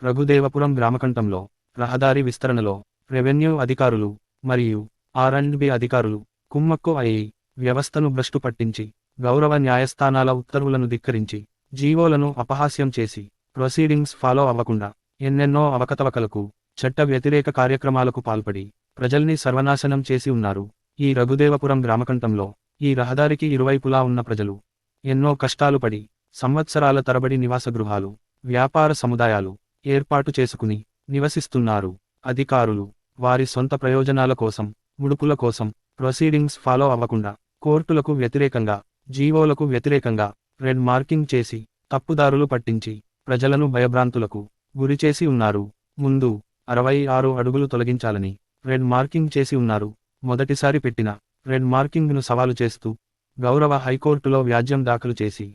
రఘుదేవపురం గ్రామకంఠంలో రహదారి విస్తరణలో రెవెన్యూ అధికారులు మరియు ఆర్&బి అధికారులు కుమ్మక్కు అయి వ్యవస్థను భ్రష్టు పట్టించి గౌరవ న్యాయస్థానాల ఉత్తర్వులను ధిక్కరించి జీవోలను అపహాస్యం చేసి ప్రొసీడింగ్స్ ఫాలో అవ్వకుండా ఎన్నెన్నో అవకతవకలకు చట్ట వ్యతిరేక కార్యక్రమాలకు పాల్పడి ప్రజల్ని సర్వనాశనం చేసి ఉన్నారు. ఈ రఘుదేవపురం గ్రామకంఠంలో ఈ రహదారికి ఇరువైపులా ఉన్న ప్రజలు ఎన్నో కష్టాలు పడి సంవత్సరాల తరబడి నివాస గృహాలు, వ్యాపార సముదాయాలు ఏర్పాటు చేసుకుని నివసిస్తున్నారు. అధికారులు వారి సొంత ప్రయోజనాల కోసం, ముడుపుల కోసం ప్రొసీడింగ్స్ ఫాలో అవ్వకుండా కోర్టులకు వ్యతిరేకంగా, జీవోలకు వ్యతిరేకంగా రెడ్ మార్కింగ్ చేసి తప్పుదారులు పట్టించి ప్రజలను భయభ్రాంతులకు గురిచేసి ఉన్నారు. ముందు 66 అడుగులు తొలగించాలని రెడ్ మార్కింగ్ చేసి ఉన్నారు. మొదటిసారి పెట్టిన రెడ్ మార్కింగ్ను సవాలు చేస్తూ గౌరవ హైకోర్టులో వ్యాజ్యం దాఖలు చేసి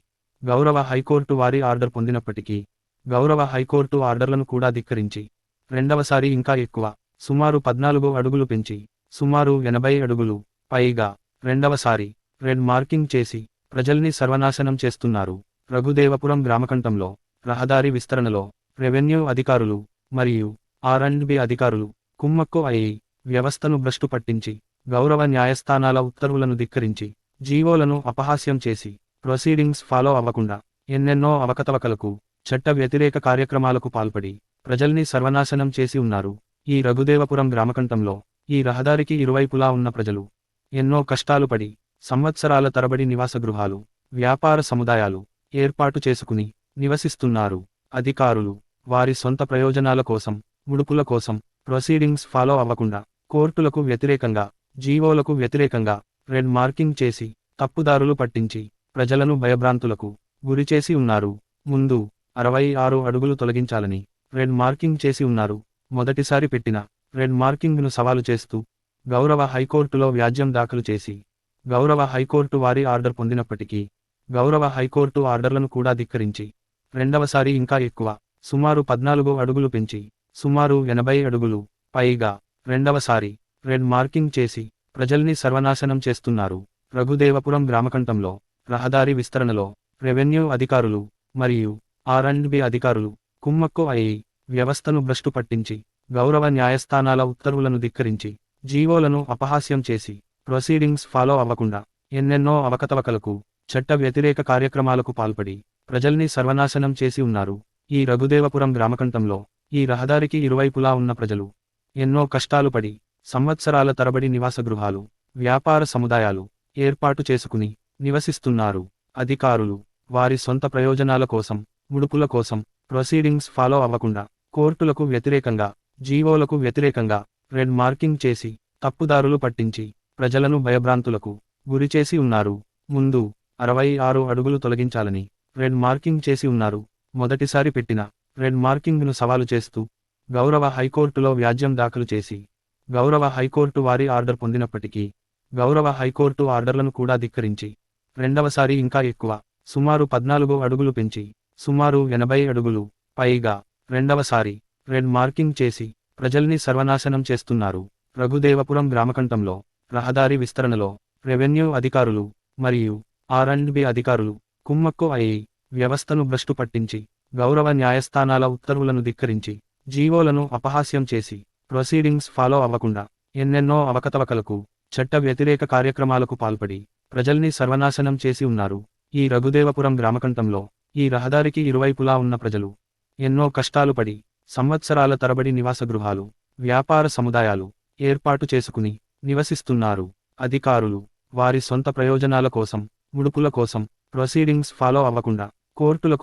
గౌరవ హైకోర్టు వారి ఆర్డర్ పొందినప్పటికీ గౌరవ హైకోర్టు ఆర్డర్లను కూడా ధిక్కరించి రెండవసారి ఇంకా ఎక్కువ సుమారు 14 అడుగులు పెంచి సుమారు 80 అడుగులు పైగా రెండవసారి రెడ్ మార్కింగ్ చేసి ప్రజల్ని సర్వనాశనం చేస్తున్నారు. రఘుదేవపురం గ్రామకంఠంలో రహదారి విస్తరణలో రెవెన్యూ అధికారులు మరియు ఆర్&బి అధికారులు కుమ్మక్కు అయి వ్యవస్థను భ్రష్టు పట్టించి గౌరవ న్యాయస్థానాల ఉత్తర్వులను ధిక్కరించి జీవోలను అపహాస్యం చేసి ప్రొసీడింగ్స్ ఫాలో అవ్వకుండా ఎన్నెన్నో అవకతవకలకు చట్ట వ్యతిరేక కార్యక్రమాలకు పాల్పడి ప్రజల్ని సర్వనాశనం చేసి ఉన్నారు. ఈ రఘుదేవపురం గ్రామకంఠంలో ఈ రహదారికి ఇరువైపులా ఉన్న ప్రజలు ఎన్నో కష్టాలు పడి సంవత్సరాల తరబడి నివాస గృహాలు, వ్యాపార సముదాయాలు ఏర్పాటు చేసుకుని నివసిస్తున్నారు. అధికారులు వారి సొంత ప్రయోజనాల కోసం, ముడుపుల కోసం ప్రొసీడింగ్స్ ఫాలో అవ్వకుండా కోర్టులకు వ్యతిరేకంగా, జీవోలకు వ్యతిరేకంగా రెడ్ మార్కింగ్ చేసి తప్పుదారులు పట్టించి ప్రజలను భయభ్రాంతులకు గురిచేసి ఉన్నారు. ముందు 66 అడుగులు తొలగించాలని రెడ్ మార్కింగ్ చేసి ఉన్నారు. మొదటిసారి పెట్టిన రెడ్ మార్కింగ్ను సవాలు చేస్తూ గౌరవ హైకోర్టులో వ్యాజ్యం దాఖలు చేసి గౌరవ హైకోర్టు వారి ఆర్డర్ పొందినప్పటికీ గౌరవ హైకోర్టు ఆర్డర్లను కూడా ధిక్కరించి రెండవసారి ఇంకా ఎక్కువ సుమారు 14 అడుగులు పెంచి సుమారు 80 అడుగులు పైగా రెండవసారి రెడ్ మార్కింగ్ చేసి ప్రజల్ని సర్వనాశనం చేస్తున్నారు. రఘుదేవపురం గ్రామకంఠంలో రహదారి విస్తరణలో రెవెన్యూ అధికారులు మరియు ఆర్&బి అధికారులు కుమ్మక్కు అయి వ్యవస్థను భ్రష్టు పట్టించి గౌరవ న్యాయస్థానాల ఉత్తర్వులను ధిక్కరించి జీవోలను అపహాస్యం చేసి ప్రొసీడింగ్స్ ఫాలో అవ్వకుండా ఎన్నెన్నో అవకతవకలకు చట్ట వ్యతిరేక కార్యక్రమాలకు పాల్పడి ప్రజల్ని సర్వనాశనం చేసి ఉన్నారు. ఈ రఘుదేవపురం గ్రామకంఠంలో ఈ రహదారికి ఇరువైపులా ఉన్న ప్రజలు ఎన్నో కష్టాలు పడి సంవత్సరాల తరబడి నివాస గృహాలు, వ్యాపార సముదాయాలు ఏర్పాటు చేసుకుని నివసిస్తున్నారు. అధికారులు వారి సొంత ప్రయోజనాల కోసం, ముడుపుల కోసం ప్రొసీడింగ్స్ ఫాలో అవ్వకుండా కోర్టులకు వ్యతిరేకంగా, జీవోలకు వ్యతిరేకంగా రెడ్ మార్కింగ్ చేసి తప్పుదారులు పట్టించి ప్రజలను భయభ్రాంతులకు గురిచేసి ఉన్నారు. ముందు 66 అడుగులు తొలగించాలని రెడ్ మార్కింగ్ చేసి ఉన్నారు. మొదటిసారి పెట్టిన రెడ్ మార్కింగ్ను సవాలు చేస్తూ గౌరవ హైకోర్టులో వ్యాజ్యం దాఖలు చేసి గౌరవ హైకోర్టు వారి ఆర్డర్ పొందినప్పటికీ గౌరవ హైకోర్టు ఆర్డర్లను కూడా ధిక్కరించి రెండవసారి ఇంకా ఎక్కువ సుమారు 14 అడుగులు పెంచి సుమారు 80 అడుగులు పైగా రెండవసారి రెడ్ మార్కింగ్ చేసి ప్రజల్ని సర్వనాశనం చేస్తున్నారు. రఘుదేవపురం గ్రామకంఠంలో రహదారి విస్తరణలో రెవెన్యూ అధికారులు మరియు ఆర్&బి అధికారులు కుమ్మక్కు అయి వ్యవస్థను భ్రష్టు పట్టించి గౌరవ న్యాయస్థానాల ఉత్తర్వులను ధిక్కరించి జీవోలను అపహాస్యం చేసి ప్రొసీడింగ్స్ ఫాలో అవ్వకుండా ఎన్నెన్నో అవకతవకలకు చట్ట వ్యతిరేక కార్యక్రమాలకు పాల్పడి ప్రజల్ని సర్వనాశనం చేసి ఉన్నారు. ఈ రఘుదేవపురం గ్రామకంఠంలో ఈ రహదారికి ఇరువైపులా ఉన్న ప్రజలు ఎన్నో కష్టాలు పడి సంవత్సరాల తరబడి నివాస గృహాలు, వ్యాపార సముదాయాలు ఏర్పాటు చేసుకుని నివసిస్తున్నారు. అధికారులు వారి సొంత ప్రయోజనాల కోసం, ముడుపుల కోసం ప్రొసీడింగ్స్ ఫాలో అవ్వకుండా కోర్టులకు